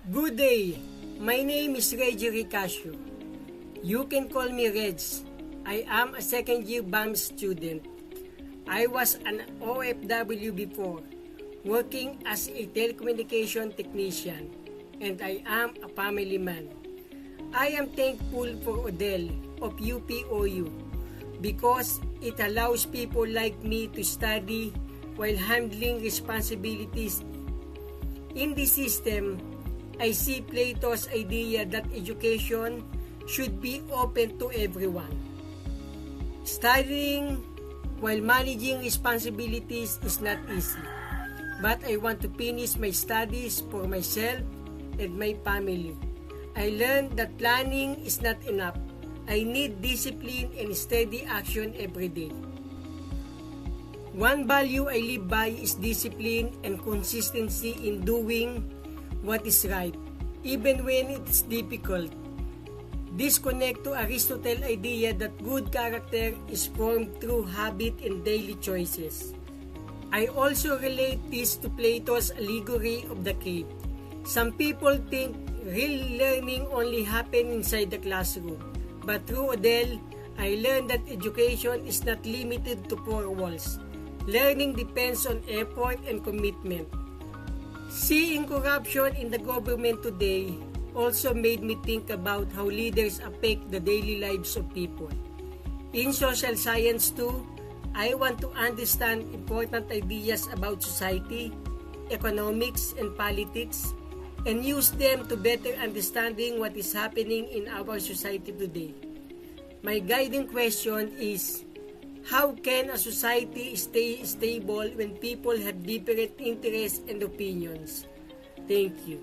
Good day. My name is Reggie Ricasio. You can call me Reg. I am a second year BAM student. I was an OFW before, working as a telecommunication technician, and I am a family man. I am thankful for Odell of UPOU because it allows people like me to study while handling responsibilities. In the system, I see Plato's idea that education should be open to everyone. Studying while managing responsibilities is not easy, but I want to finish my studies for myself and my family. I learned that planning is not enough. I need discipline and steady action every day. One value I live by is discipline and consistency in doing what is right, even when it is difficult. This connects to Aristotle's idea that good character is formed through habit and daily choices. I also relate this to Plato's allegory of the cave. Some people think real learning only happens inside the classroom, but through Odell, I learned that education is not limited to four walls. Learning depends on effort and commitment. Seeing corruption in the government today also made me think about how leaders affect the daily lives of people. In social science too, I want to understand important ideas about society, economics, and politics, and use them to better understanding what is happening in our society today. My guiding question is, how can a society stay stable when people have different interests and opinions? Thank you.